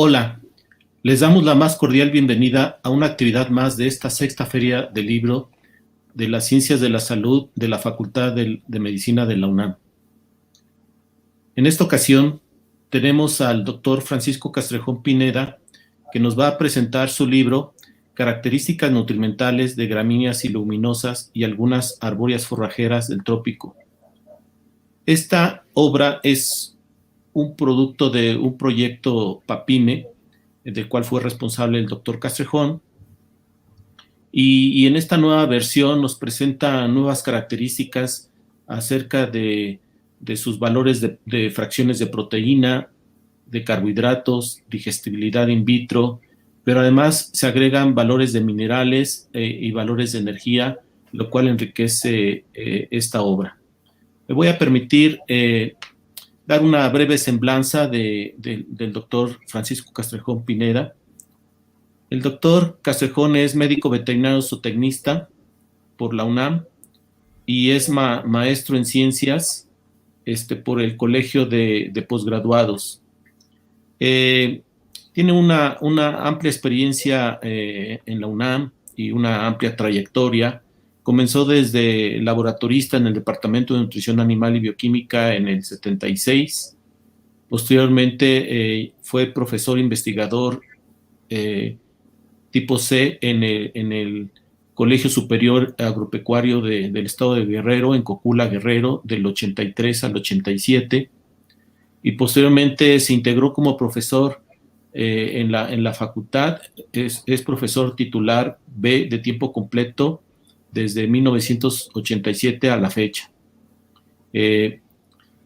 Hola, les damos la más cordial bienvenida a una actividad más de esta sexta feria del libro de las ciencias de la salud de la Facultad de Medicina de la UNAM. En esta ocasión tenemos al doctor Francisco Castrejón Pineda, que nos va a presentar su libro Características nutrimentales de gramíneas y leguminosas y algunas arbóreas forrajeras del trópico. Esta obra es un producto de un proyecto PAPIME, del cual fue responsable el doctor Castrejón, y en esta nueva versión nos presenta nuevas características acerca de sus valores de fracciones de proteína, de carbohidratos, digestibilidad in vitro, pero además se agregan valores de minerales y valores de energía, lo cual enriquece esta obra. Me voy a permitir dar una breve semblanza del doctor Francisco Castrejón Pineda. El doctor Castrejón es médico veterinario zootecnista por la UNAM y es maestro en ciencias por el Colegio de Posgraduados. Tiene una amplia experiencia en la UNAM y una amplia trayectoria. Comenzó desde laboratorista en el Departamento de Nutrición Animal y Bioquímica en el 76. Posteriormente fue profesor investigador tipo C en el Colegio Superior Agropecuario del Estado de Guerrero, en Cocula, Guerrero, del 83 al 87, y posteriormente se integró como profesor en la facultad. Es profesor titular B de tiempo completo desde 1987 a la fecha.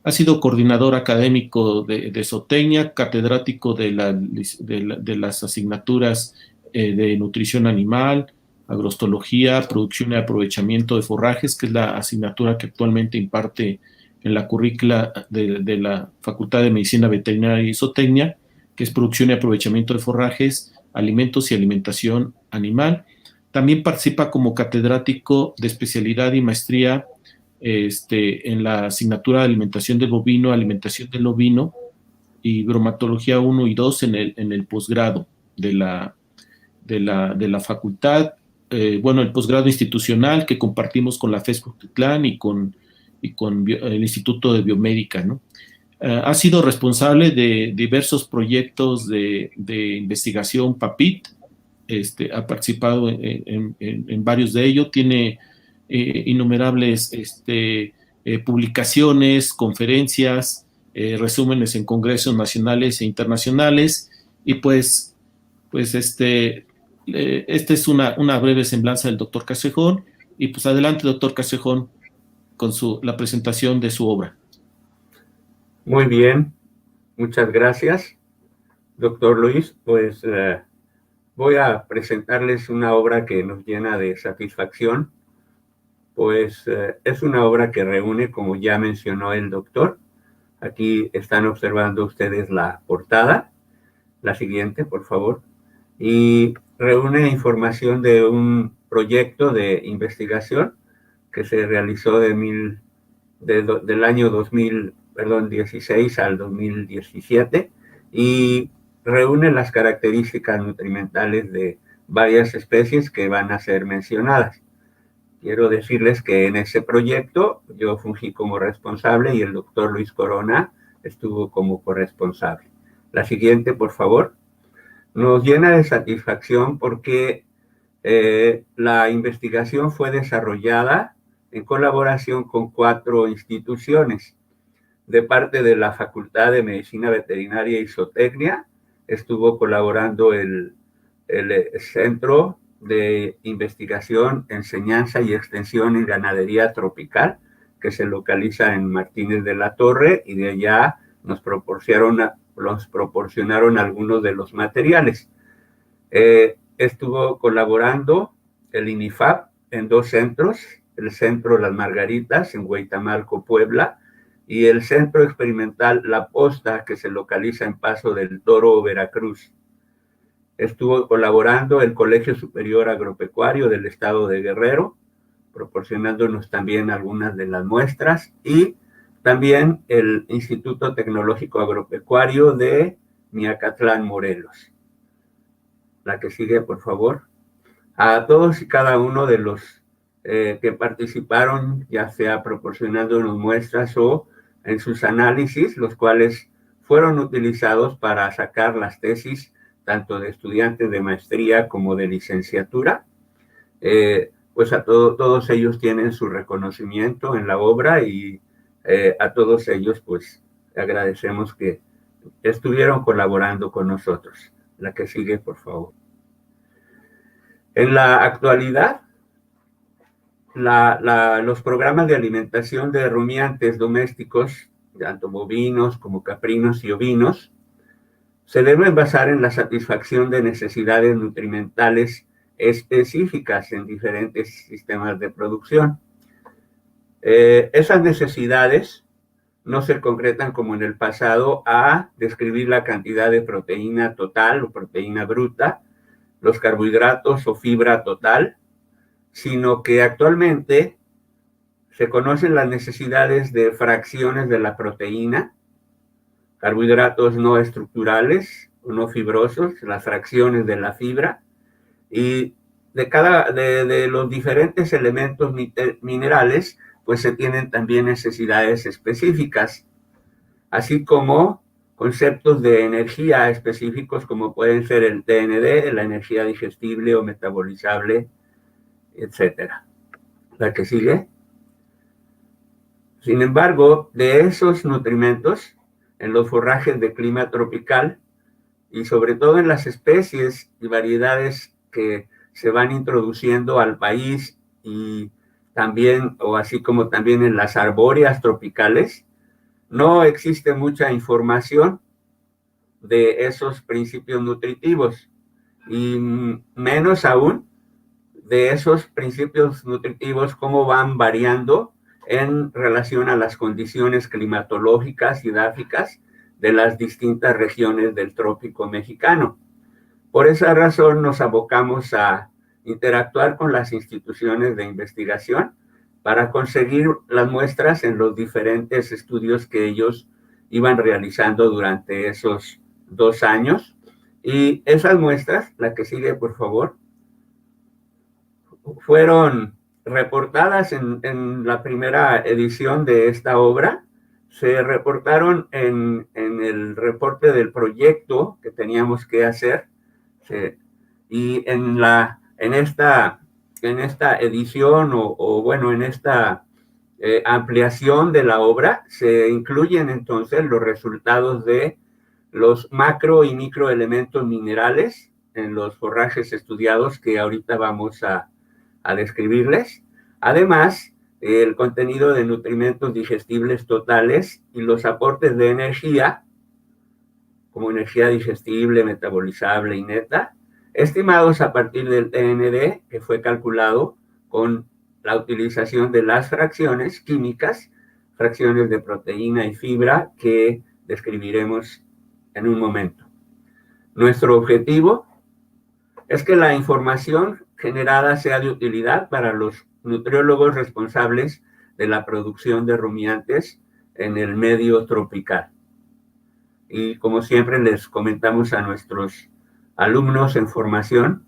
Ha sido coordinador académico de zootecnia, catedrático de las asignaturas de nutrición animal, agrostología, producción y aprovechamiento de forrajes, que es la asignatura que actualmente imparte en la currícula de la Facultad de Medicina Veterinaria y Zootecnia, que es producción y aprovechamiento de forrajes, alimentos y alimentación animal. También participa como catedrático de especialidad y maestría en la asignatura de alimentación del bovino, alimentación del ovino y bromatología 1 y 2 en el posgrado de la facultad. El posgrado institucional que compartimos con la FES Cuautitlán y con el Instituto de Biomédica, ¿no? Ha sido responsable de diversos proyectos de investigación PAPIT. Ha participado en varios de ellos, tiene innumerables publicaciones, conferencias, resúmenes en congresos nacionales e internacionales, y esta es una breve semblanza del doctor Castrejón, y pues adelante, doctor Castrejón, con la presentación de su obra. Muy bien, muchas gracias, doctor Luis. Pues voy a presentarles una obra que nos llena de satisfacción, pues es una obra que reúne, como ya mencionó el doctor. Aquí están observando ustedes la portada, la siguiente, por favor, y reúne información de un proyecto de investigación que se realizó del año 2016 al 2017, y reúne las características nutrimentales de varias especies que van a ser mencionadas. Quiero decirles que en ese proyecto yo fungí como responsable y el doctor Luis Corona estuvo como corresponsable. La siguiente, por favor. Nos llena de satisfacción porque la investigación fue desarrollada en colaboración con 4 instituciones. De parte de la Facultad de Medicina Veterinaria y Zootecnia estuvo colaborando el Centro de Investigación, Enseñanza y Extensión en Ganadería Tropical, que se localiza en Martínez de la Torre, y de allá nos proporcionaron algunos de los materiales. Estuvo colaborando el INIFAP en 2 centros, el Centro Las Margaritas en Hueytamalco, Puebla, y el Centro Experimental La Posta, que se localiza en Paso del Toro, Veracruz. Estuvo colaborando el Colegio Superior Agropecuario del Estado de Guerrero, proporcionándonos también algunas de las muestras, y también el Instituto Tecnológico Agropecuario de Miacatlán, Morelos. La que sigue, por favor. A todos y cada uno de los que participaron, ya sea proporcionándonos muestras o en sus análisis, los cuales fueron utilizados para sacar las tesis tanto de estudiantes de maestría como de licenciatura. Pues a todos ellos tienen su reconocimiento en la obra y a todos ellos pues agradecemos que estuvieron colaborando con nosotros. La que sigue, por favor. En la actualidad, los programas de alimentación de rumiantes domésticos, tanto bovinos como caprinos y ovinos, se deben basar en la satisfacción de necesidades nutrimentales específicas en diferentes sistemas de producción. Esas necesidades no se concretan como en el pasado a describir la cantidad de proteína total o proteína bruta, los carbohidratos o fibra total, sino que actualmente se conocen las necesidades de fracciones de la proteína, carbohidratos no estructurales o no fibrosos, las fracciones de la fibra, y de los diferentes elementos minerales, pues se tienen también necesidades específicas, así como conceptos de energía específicos como pueden ser el TND, la energía digestible o metabolizable, etcétera. La que sigue. Sin embargo, de esos nutrimentos, en los forrajes de clima tropical y sobre todo en las especies y variedades que se van introduciendo al país y también, o así como también en las arbóreas tropicales, no existe mucha información de esos principios nutritivos y menos aún de esos principios nutritivos, cómo van variando en relación a las condiciones climatológicas y edáficas de las distintas regiones del trópico mexicano. Por esa razón nos abocamos a interactuar con las instituciones de investigación para conseguir las muestras en los diferentes estudios que ellos iban realizando durante esos 2 años. Y esas muestras, la que sigue, por favor, fueron reportadas en la primera edición de esta obra. Se reportaron en el reporte del proyecto que teníamos que hacer. Y en esta edición o bueno, en esta ampliación de la obra se incluyen entonces los resultados de los macro y microelementos minerales en los forrajes estudiados que ahorita vamos a describirles. Además, el contenido de nutrimentos digestibles totales y los aportes de energía, como energía digestible, metabolizable y neta, estimados a partir del TND, que fue calculado con la utilización de las fracciones químicas, fracciones de proteína y fibra, que describiremos en un momento. Nuestro objetivo es que la información generada sea de utilidad para los nutriólogos responsables de la producción de rumiantes en el medio tropical. Y como siempre les comentamos a nuestros alumnos en formación,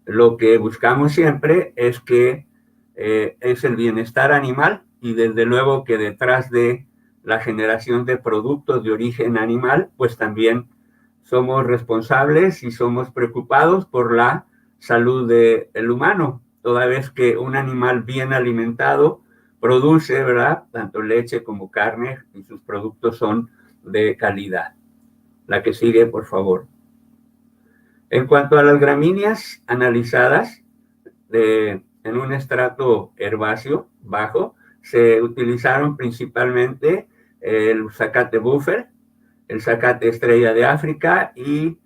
lo que buscamos siempre es que es el bienestar animal y desde luego que detrás de la generación de productos de origen animal, pues también somos responsables y somos preocupados por la salud del humano, toda vez que un animal bien alimentado produce, ¿verdad?, tanto leche como carne y sus productos son de calidad. La que sigue, por favor. En cuanto a las gramíneas analizadas en un estrato herbáceo bajo, se utilizaron principalmente el zacate buffer, el zacate estrella de África y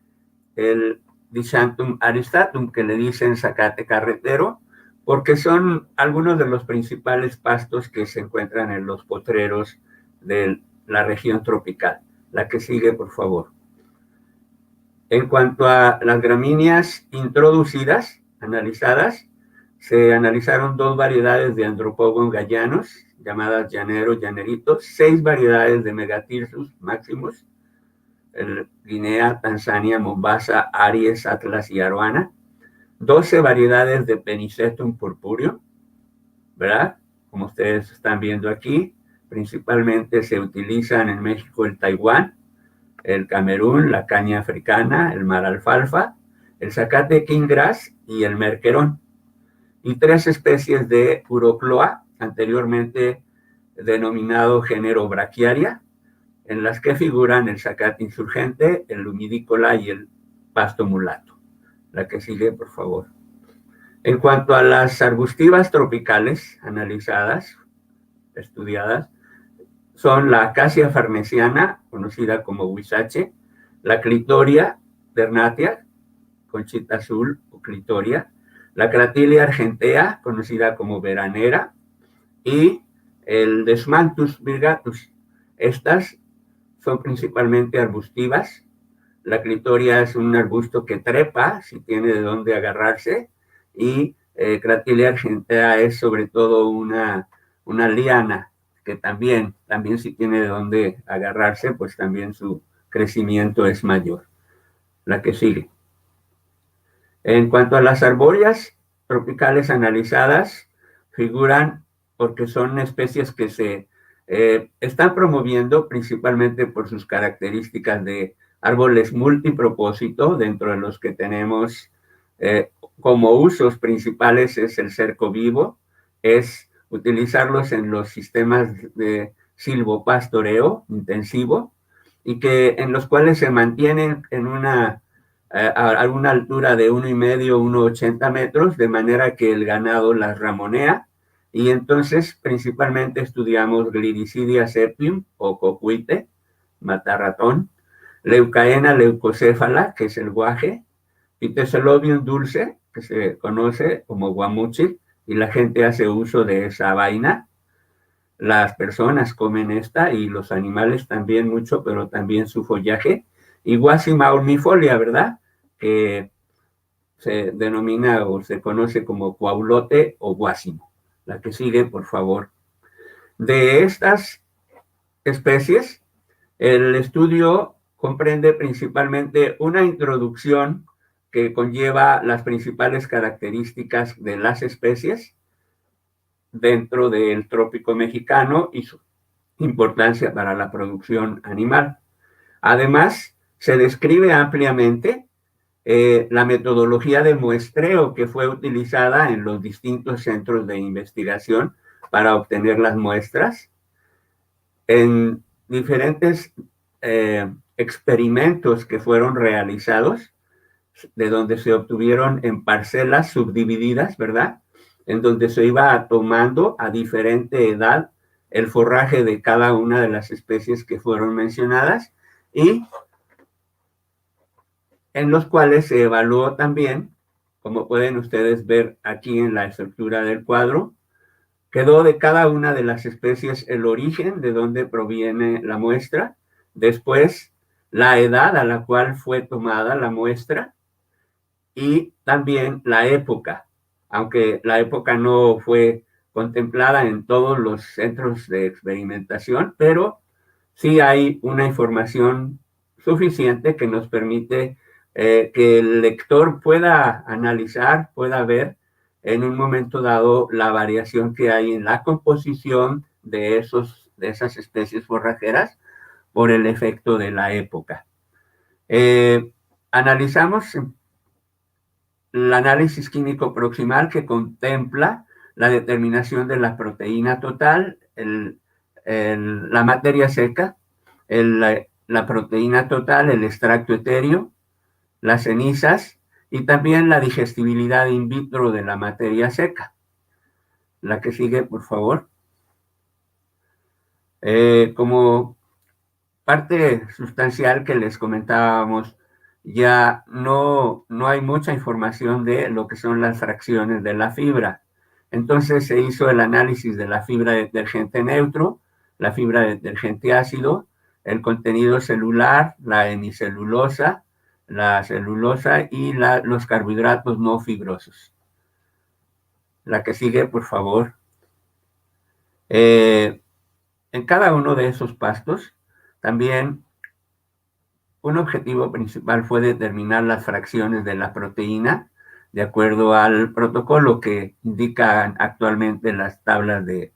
el Disanthus aristatum, que le dicen zacate carretero, porque son algunos de los principales pastos que se encuentran en los potreros de la región tropical. La que sigue, por favor. En cuanto a las gramíneas introducidas, analizadas, se analizaron 2 variedades de Andropogon gallanos, llamadas llanero, llaneritos, 6 variedades de Megathyrsus maximus, Guinea, Tanzania, Mombasa, Aries, Atlas y Arowana. 12 variedades de Penicetum purpúreo, ¿verdad? Como ustedes están viendo aquí, principalmente se utilizan en México el Taiwán, el Camerún, la caña africana, el mar alfalfa, el zacate king grass y el merquerón. Y 3 especies de Urocloa, anteriormente denominado género Brachiaria, en las que figuran el zacate insurgente, el lumidícola y el pasto mulato. La que sigue, por favor. En cuanto a las arbustivas tropicales analizadas, estudiadas, son la acacia farnesiana, conocida como huizache, la clitoria ternatia, conchita azul o clitoria, la cratilia argentea, conocida como veranera, y el Desmanthus virgatus. Estas son principalmente arbustivas. La clitoria es un arbusto que trepa, si tiene de dónde agarrarse, y Cratilia argentea es sobre todo una liana, que también si tiene de dónde agarrarse, pues también su crecimiento es mayor. La que sigue. En cuanto a las arbóreas tropicales analizadas, figuran porque son especies que se están promoviendo principalmente por sus características de árboles multipropósito, dentro de los que tenemos como usos principales es el cerco vivo, es utilizarlos en los sistemas de silvopastoreo intensivo, y que en los cuales se mantienen en a una altura de 1,5, 1,80 metros, de manera que el ganado las ramonea. Y entonces principalmente estudiamos Gliricidia sepium o cocuite, matarratón, Leucaena leucocéfala, que es el guaje, Pitecelobium dulce, que se conoce como guamuchil, y la gente hace uso de esa vaina. Las personas comen esta y los animales también mucho, pero también su follaje. Y Guasima ornifolia, ¿verdad? Que se denomina o se conoce como cuaulote o guásimo. La que sigue, por favor. De estas especies, el estudio comprende principalmente una introducción que conlleva las principales características de las especies dentro del trópico mexicano y su importancia para la producción animal. Además, se describe ampliamente la metodología de muestreo que fue utilizada en los distintos centros de investigación para obtener las muestras, en diferentes experimentos que fueron realizados, de donde se obtuvieron en parcelas subdivididas, ¿verdad? En donde se iba tomando a diferente edad el forraje de cada una de las especies que fueron mencionadas, y en los cuales se evaluó también, como pueden ustedes ver aquí en la estructura del cuadro, quedó de cada una de las especies el origen de dónde proviene la muestra, después la edad a la cual fue tomada la muestra y también la época, aunque la época no fue contemplada en todos los centros de experimentación, pero sí hay una información suficiente que nos permite que el lector pueda analizar, pueda ver en un momento dado la variación que hay en la composición de esas especies forrajeras por el efecto de la época. Analizamos el análisis químico proximal, que contempla la determinación de la proteína total, la materia seca, la proteína total, el extracto etéreo, las cenizas y también la digestibilidad in vitro de la materia seca. La que sigue, por favor. Como parte sustancial que les comentábamos, ya no hay mucha información de lo que son las fracciones de la fibra. Entonces se hizo el análisis de la fibra detergente neutro, la fibra detergente ácido, el contenido celular, la hemicelulosa, la celulosa y los carbohidratos no fibrosos. La que sigue, por favor. En cada uno de esos pastos también un objetivo principal fue determinar las fracciones de la proteína de acuerdo al protocolo que indican actualmente las tablas de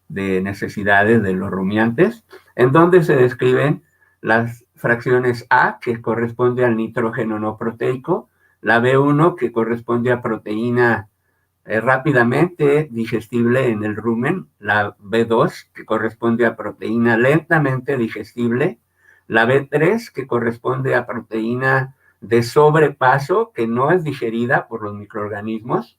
necesidades de los rumiantes, en donde se describen las fracciones A, que corresponde al nitrógeno no proteico, la B1, que corresponde a proteína rápidamente digestible en el rumen, la B2, que corresponde a proteína lentamente digestible, la B3, que corresponde a proteína de sobrepaso, que no es digerida por los microorganismos,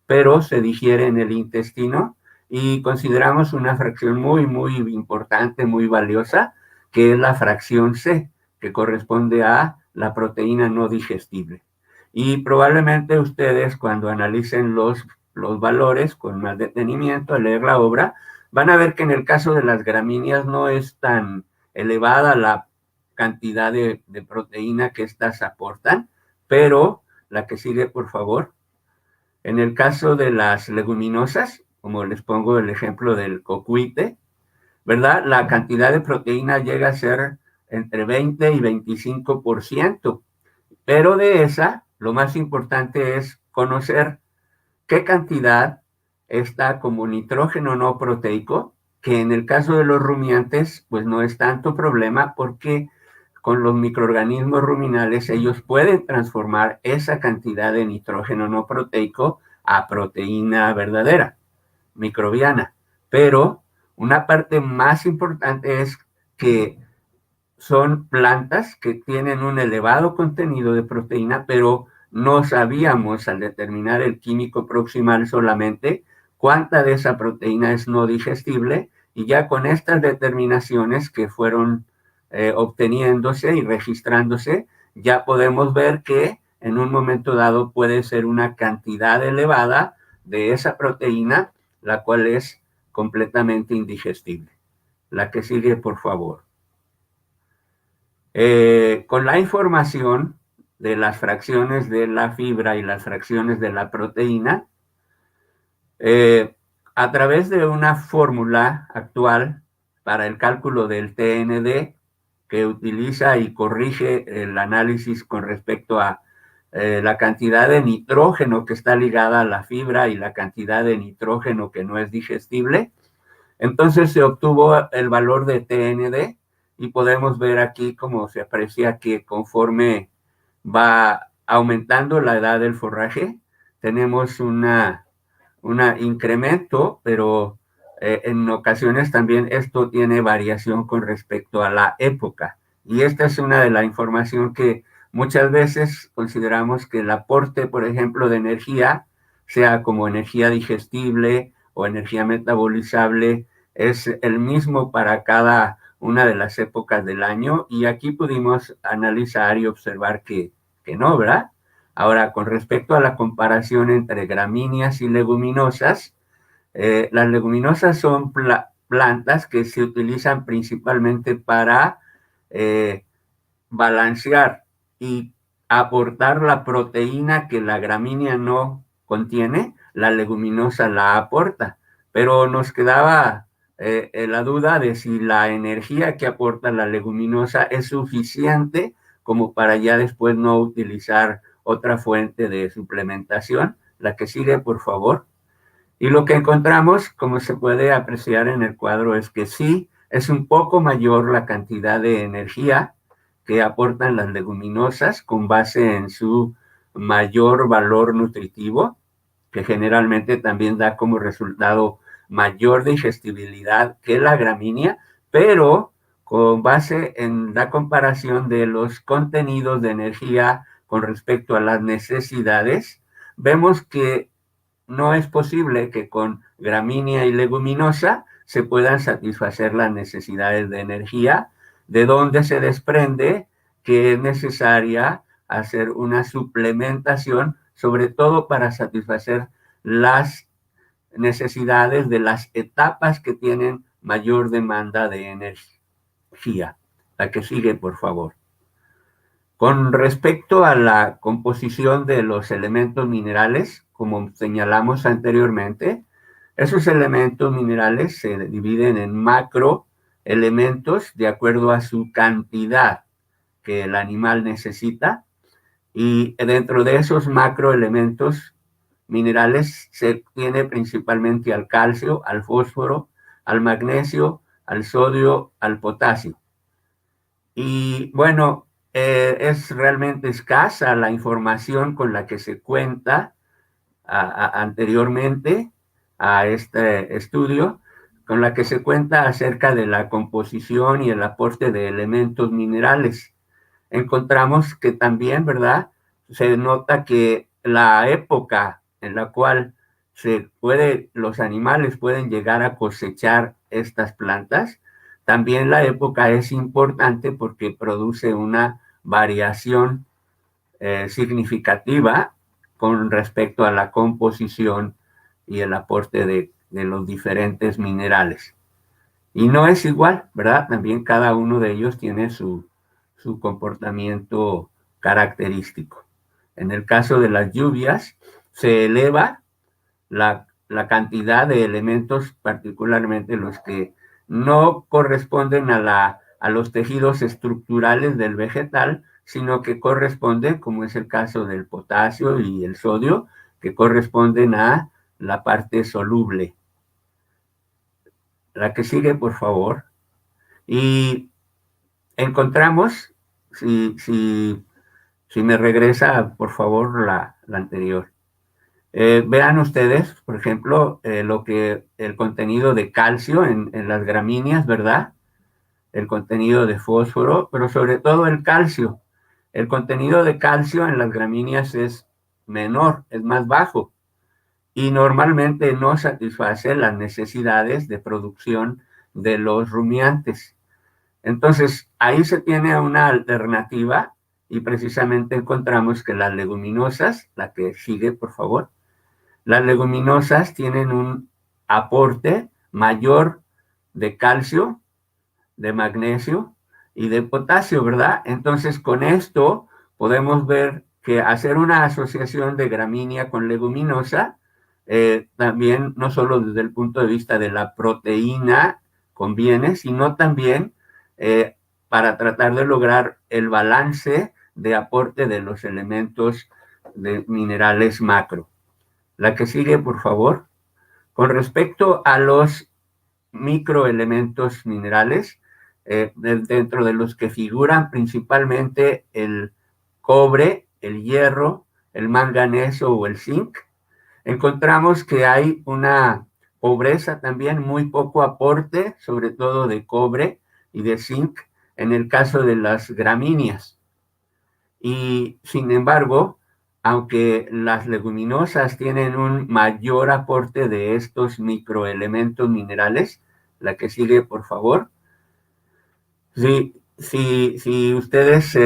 pero se digiere en el intestino, y consideramos una fracción muy, muy importante, muy valiosa, que es la fracción C, que corresponde a la proteína no digestible. Y probablemente ustedes, cuando analicen los valores con más detenimiento al leer la obra, van a ver que en el caso de las gramíneas no es tan elevada la cantidad de proteína que éstas aportan, pero la que sigue, por favor. En el caso de las leguminosas, como les pongo el ejemplo del cocuite, ¿verdad? La cantidad de proteína llega a ser entre 20 y 25%, pero de esa, lo más importante es conocer qué cantidad está como nitrógeno no proteico, que en el caso de los rumiantes, pues no es tanto problema porque con los microorganismos ruminales ellos pueden transformar esa cantidad de nitrógeno no proteico a proteína verdadera, microbiana. Pero una parte más importante es que son plantas que tienen un elevado contenido de proteína, pero no sabíamos al determinar el químico proximal solamente cuánta de esa proteína es no digestible, y ya con estas determinaciones que fueron obteniéndose y registrándose, ya podemos ver que en un momento dado puede ser una cantidad elevada de esa proteína, la cual es completamente indigestible. La que sigue, por favor. Con la información de las fracciones de la fibra y las fracciones de la proteína, a través de una fórmula actual para el cálculo del TND, que utiliza y corrige el análisis con respecto a la cantidad de nitrógeno que está ligada a la fibra y la cantidad de nitrógeno que no es digestible, entonces se obtuvo el valor de TND, y podemos ver aquí como se aprecia que conforme va aumentando la edad del forraje, tenemos un incremento, pero en ocasiones también esto tiene variación con respecto a la época. Y esta es una de la información que muchas veces consideramos que el aporte, por ejemplo, de energía, sea como energía digestible o energía metabolizable, es el mismo para cada una de las épocas del año, y aquí pudimos analizar y observar que no, ¿verdad? Ahora, con respecto a la comparación entre gramíneas y leguminosas, las leguminosas son plantas que se utilizan principalmente para balancear y aportar la proteína que la gramínea no contiene, la leguminosa la aporta, pero nos quedaba la duda de si la energía que aporta la leguminosa es suficiente como para ya después no utilizar otra fuente de suplementación. La que sigue, por favor. Y lo que encontramos, como se puede apreciar en el cuadro, es que sí, es un poco mayor la cantidad de energía que aportan las leguminosas con base en su mayor valor nutritivo, que generalmente también da como resultado mayor digestibilidad que la gramínea, pero con base en la comparación de los contenidos de energía con respecto a las necesidades, vemos que no es posible que con gramínea y leguminosa se puedan satisfacer las necesidades de energía, de donde se desprende que es necesaria hacer una suplementación, sobre todo para satisfacer las necesidades de las etapas que tienen mayor demanda de energía. La que sigue, por favor. Con respecto a la composición de los elementos minerales, como señalamos anteriormente, esos elementos minerales se dividen en macroelementos de acuerdo a su cantidad, que el animal necesita, y dentro de esos macroelementos minerales se tiene principalmente al calcio, al fósforo, al magnesio, al sodio, al potasio. Y bueno, es realmente escasa la información con la que se cuenta anteriormente a este estudio, con la que se cuenta acerca de la composición y el aporte de elementos minerales. Encontramos que también, ¿verdad? Se nota que la época en la cual los animales pueden llegar a cosechar estas plantas, también la época es importante porque produce una variación significativa con respecto a la composición y el aporte de los diferentes minerales. Y no es igual, ¿verdad? También cada uno de ellos tiene su comportamiento característico. En el caso de las lluvias, se eleva la cantidad de elementos, particularmente los que no corresponden a los tejidos estructurales del vegetal, sino que corresponden, como es el caso del potasio y el sodio, que corresponden a la parte soluble. La que sigue, por favor. Y encontramos, si me regresa, por favor, la anterior. Vean ustedes, por ejemplo, el contenido de calcio en las gramíneas, ¿verdad? El contenido de fósforo, pero sobre todo el calcio. El contenido de calcio en las gramíneas es menor, es más bajo, y normalmente no satisface las necesidades de producción de los rumiantes. Entonces, ahí se tiene una alternativa y precisamente encontramos que las leguminosas, la que sigue, por favor, las leguminosas tienen un aporte mayor de calcio, de magnesio y de potasio, ¿verdad? Entonces, con esto podemos ver que hacer una asociación de gramínea con leguminosa, también no solo desde el punto de vista de la proteína conviene, sino también para tratar de lograr el balance de aporte de los elementos de minerales macro. La que sigue, por favor. Con respecto a los microelementos minerales, dentro de los que figuran principalmente el cobre, el hierro, el manganeso o el zinc, encontramos que hay una pobreza también, muy poco aporte, sobre todo de cobre y de zinc, en el caso de las gramíneas. Y sin embargo, aunque las leguminosas tienen un mayor aporte de estos microelementos minerales, la que sigue, por favor. Si ustedes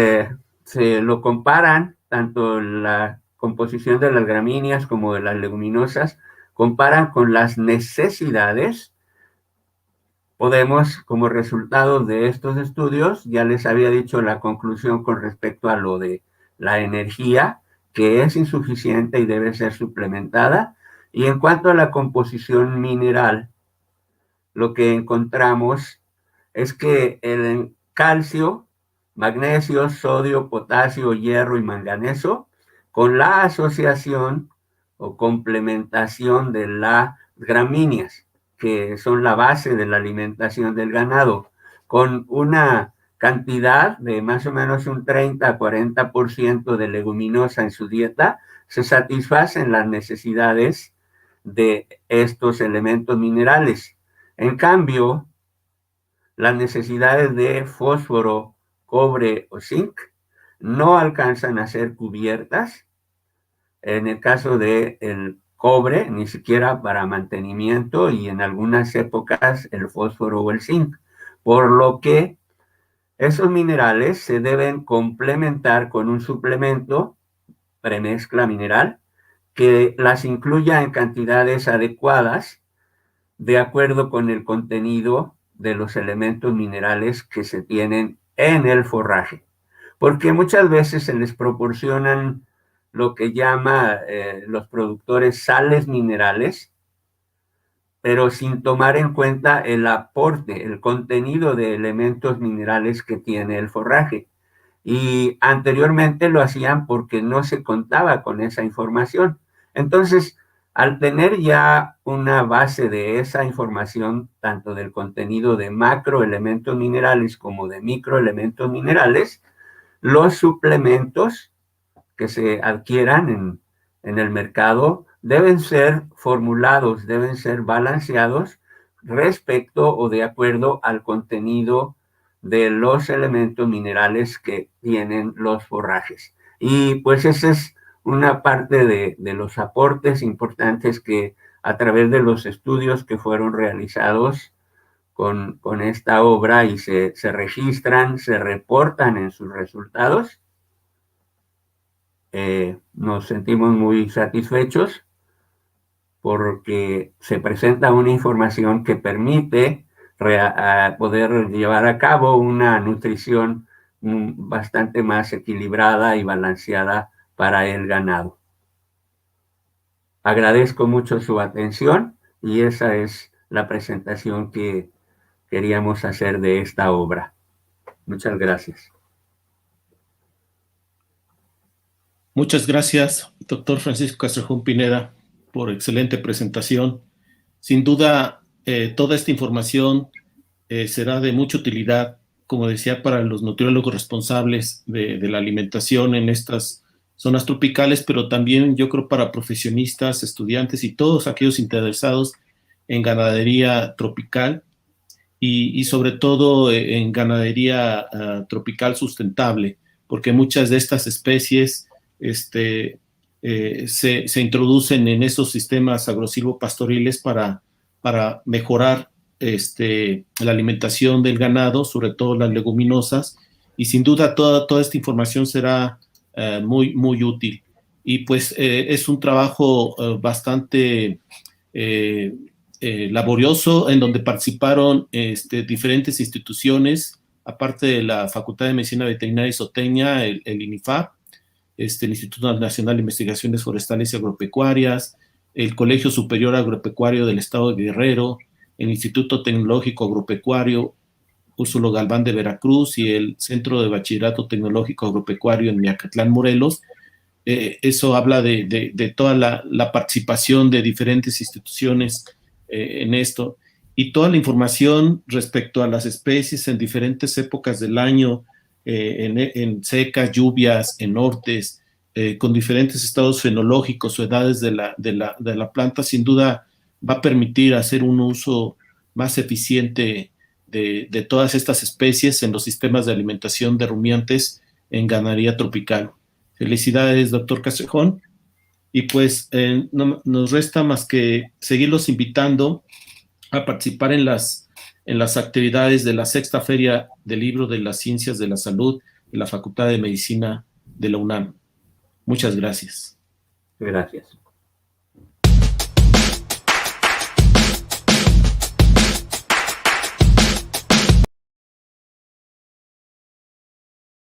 se lo comparan, tanto la composición de las gramíneas como de las leguminosas, comparan con las necesidades, podemos, como resultado de estos estudios, ya les había dicho la conclusión con respecto a lo de la energía, que es insuficiente y debe ser suplementada. Y en cuanto a la composición mineral, lo que encontramos es que el calcio, magnesio, sodio, potasio, hierro y manganeso, con la asociación o complementación de las gramíneas, que son la base de la alimentación del ganado, con una cantidad de más o menos un 30 a 40% de leguminosa en su dieta, se satisfacen las necesidades de estos elementos minerales. En cambio, las necesidades de fósforo, cobre o zinc no alcanzan a ser cubiertas. En el caso del cobre, ni siquiera para mantenimiento, y en algunas épocas el fósforo o el zinc, por lo que esos minerales se deben complementar con un suplemento, premezcla mineral, que las incluya en cantidades adecuadas de acuerdo con el contenido de los elementos minerales que se tienen en el forraje. Porque muchas veces se les proporcionan lo que llama los productores sales minerales, pero sin tomar en cuenta el aporte, el contenido de elementos minerales que tiene el forraje. y anteriormente lo hacían porque no se contaba con esa información. Entonces, al tener ya una base de esa información, tanto del contenido de macroelementos minerales como de microelementos minerales, los suplementos que se adquieran en el mercado deben ser formulados, deben ser balanceados respecto o de acuerdo al contenido de los elementos minerales que tienen los forrajes. Y pues esa es una parte de los aportes importantes que a través de los estudios que fueron realizados con esta obra y se registran, se reportan en sus resultados, nos sentimos muy satisfechos porque se presenta una información que permite poder llevar a cabo una nutrición bastante más equilibrada y balanceada para el ganado. Agradezco mucho su atención y esa es la presentación que queríamos hacer de esta obra. Muchas gracias. Muchas gracias, doctor Francisco Castrejón Pineda, por excelente presentación. Sin duda, toda esta información será de mucha utilidad, como decía, para los nutriólogos responsables de la alimentación en estas zonas tropicales, pero también yo creo para profesionistas, estudiantes y todos aquellos interesados en ganadería tropical y sobre todo en ganadería tropical sustentable, porque muchas de estas especies se introducen en esos sistemas agrosilvopastoriles para mejorar la alimentación del ganado, sobre todo las leguminosas, y sin duda toda esta información será muy, muy útil. Y pues es un trabajo bastante laborioso en donde participaron diferentes instituciones, aparte de la Facultad de Medicina Veterinaria y Zootecnia, el INIFAP, el Instituto Nacional de Investigaciones Forestales y Agropecuarias, el Colegio Superior Agropecuario del Estado de Guerrero, el Instituto Tecnológico Agropecuario Úrsulo Galván de Veracruz y el Centro de Bachillerato Tecnológico Agropecuario en Miacatlán, Morelos. Eso habla de toda la participación de diferentes instituciones en esto. Y toda la información respecto a las especies en diferentes épocas del año, en secas, lluvias, en nortes, con diferentes estados fenológicos o edades de la planta, sin duda va a permitir hacer un uso más eficiente de todas estas especies en los sistemas de alimentación de rumiantes en ganadería tropical. Felicidades, doctor Castrejón. Y pues no nos resta más que seguirlos invitando a participar en las actividades de la Sexta Feria del Libro de las Ciencias de la Salud de la Facultad de Medicina de la UNAM. Muchas gracias. Gracias.